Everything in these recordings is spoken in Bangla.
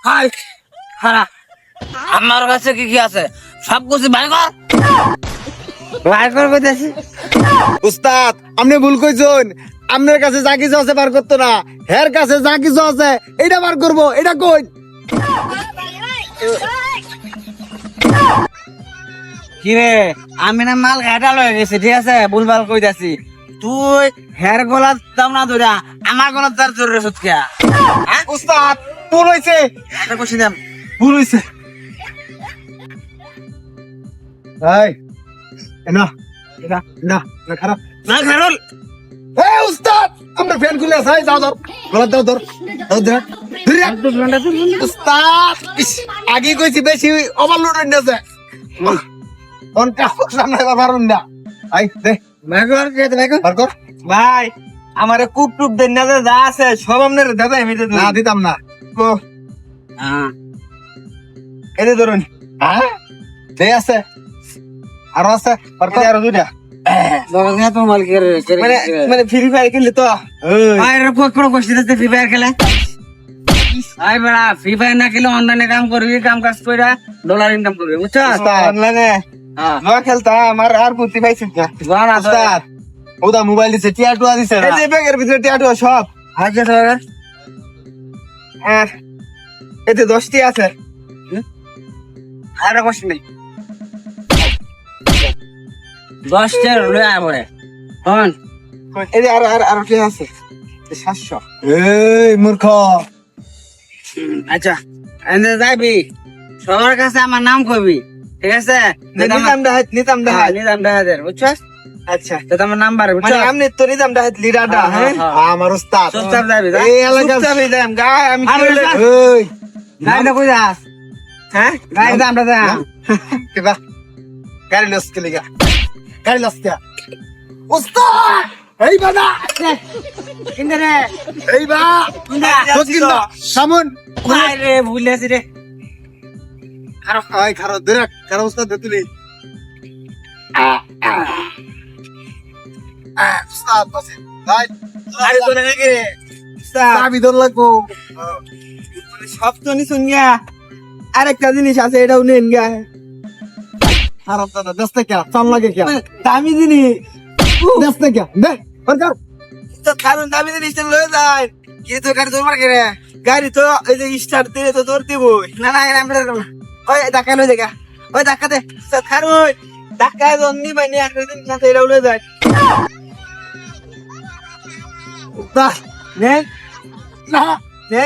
হাই খারাপ আমার কাছে কি কি আছে সব কিছু বাইর কর বাইর কর কইতাছি উস্তাদ আপনি ভুল কইছেন আপনার কাছে যা কিছু আছে বার করতো না হের কাছে যা কিছু আছে এটা বার করবো এটা কই কি রে আমি না মাল ঘাটা লয়ে গেছি ঠিক আছে ভুলভাল কইতাছি তুই হের গলা দাম না ধরা আমার গলা তার জোরে সুতকিয়া উস্তাদ ভুল হইছে এটা কইছি দাম ভুল হইছে এই না না না না খারাপ না খারুল এই উস্তাদ আমরা ফ্যান খুলে আছে যাও ধর গলা দাও ধর ধর উস্তাদ আগে কইছি বেশি ওভারলোড হই নাছে কোন কাজ সামনে পারুন না আই দে মাগর কে দেখো বার কর ভাই আমারে কুপ টুপ দেন না যা আছে সব আপনার দাদা আমি দিতে না দিতাম না ও হ্যাঁ এই যে ধরুন হ্যাঁ দে আছে আর আছে বার কর আর দুইটা বগা তো মাল করে মানে মানে ফ্রি ফায়ার খেললে তো আই রে কোন কোশ্চেন আছে ফ্রি ফায়ার খেলে আই বড়া ফ্রি ফায়ার না খেলে অনলাইনে কাম করবি কাম কাজ কইরা ডলার ইনকাম করবি বুঝছস অনলাইনে হ্যাঁ না খেলতা আমার আর বুদ্ধি পাইছিস না বানা তো উস্তাদ ওদা মোবাইল দিছে টিয়াটুয়া দিছে এই যে ব্যাগের ভিতরে টিয়াটুয়া সব আজকে স্যার আর এতে 10টি আছে আর কোশ্চেন নেই 10 টা লয়ে আয় পড়ে কোন এই যে আর কি আছে 700 এই মূর্খ আচ্ছা এনে যাবি সবার কাছে আমার নাম কইবি ঠিক আছে নিজাম দাহাত নিজাম দাহাদের বুঝছস আচ্ছা তো তোমার নাম্বার মানে বুঝছস আমনে তো নিজাম দাহাত লিডারটা হ্যাঁ, হ্যাঁ হ্যাঁ। আমার উস্তাদ চুপচাপ যাবি যা এই এলাকা চুপচাপই যাম গায় আমি আর কি বেটা। ওই গাড়িটা কই যাস হ্যাঁ গাড়ি দামটা দে কিবা গাড়ি লস কে লিগা গাড়ি লস কে উস্তাদ এই বাদা কিনতে রে এই বা তো কিনা সামন আই রে ভুলেছি রে আই খারো দেখ খারো উস্তাদ তুলি উস্তাদ বসে ভাই আরে তো নাকি রে চাবি ধর লাগবো সব তো নি শুনিয়া আরেকটা জিনিস আছে এটাও নেন গা খারাপ দাদা দস্তে কে চাল লাগে কে দামি জিনিস দস্তে কে দে বরকার তো কারণ দামি জিনিসটা লয়ে যায় কি তো গাড়ি তোমার কে রে গাড়ি তো এই যে স্টার্ট দিলে তো তোর দিব না না আমরা ওই ধাক্কা লয়ে দেখা ওই ধাক্কা দে খারুন ধাক্কা জন্নি বাইনি একদিন সাথে এটাও লয়ে যায় দা নে না নে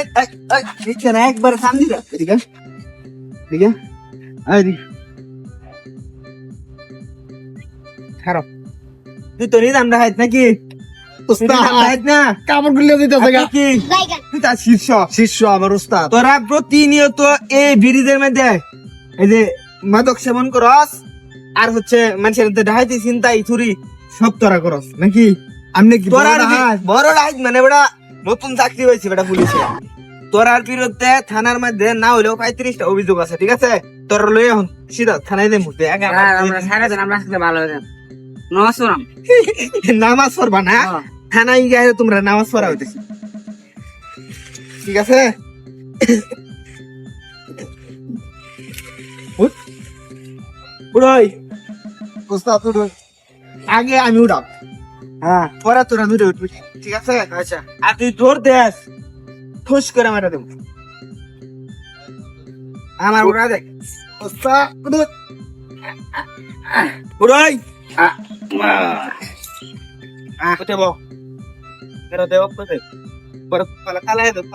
নিচে না একবার সামনে দে ঠিক আছে ঠিক আছে আই দি খারাপ তুই তো নিজাম হাইত নাকি উস্তাদ হাইত না কামড় গুলো দিতেছে গা কি তুই তা শিষ্য আমার উস্তাদ তোরা প্রতিনিয়ত এই ব্রিজের মধ্যে এই যে মাদক সেবন করস আর হচ্ছে মানুষের ডাহাইতে চিন্তা ইথুরি সব তোরা করস নাকি আমনে কি তোরা বড় হাত? বড় ডাহাইত মানে বেটা নতুন চাকরি হয়েছে বেটা পুলিশে তোরার বিরুদ্ধে থানার মধ্যে না হলেও 35টা অভিযোগ আছে ঠিক আছে তোর লয়ে এখন সিধা থানায় দেন মুতে আমরা সারা জন আমরা সাথে ভালো হয়ে নমস্কার নামাজ পড়বা না থানায় গিয়ে তোমরা নামাজ পড়া হইতেছি ঠিক আছে পুরোই উস্তাদ উঠুন আগে আমি উঠাম হ্যাঁ পরে তোরা দূরে উঠবি ঠিক আছে আচ্ছা আর তুই জোর দেস ঠুস করে মারা দেব আমার উড়া দেখ উস্তাদ উঠুন পুরোই কোথায় বল pero te voy a poner por la cala de los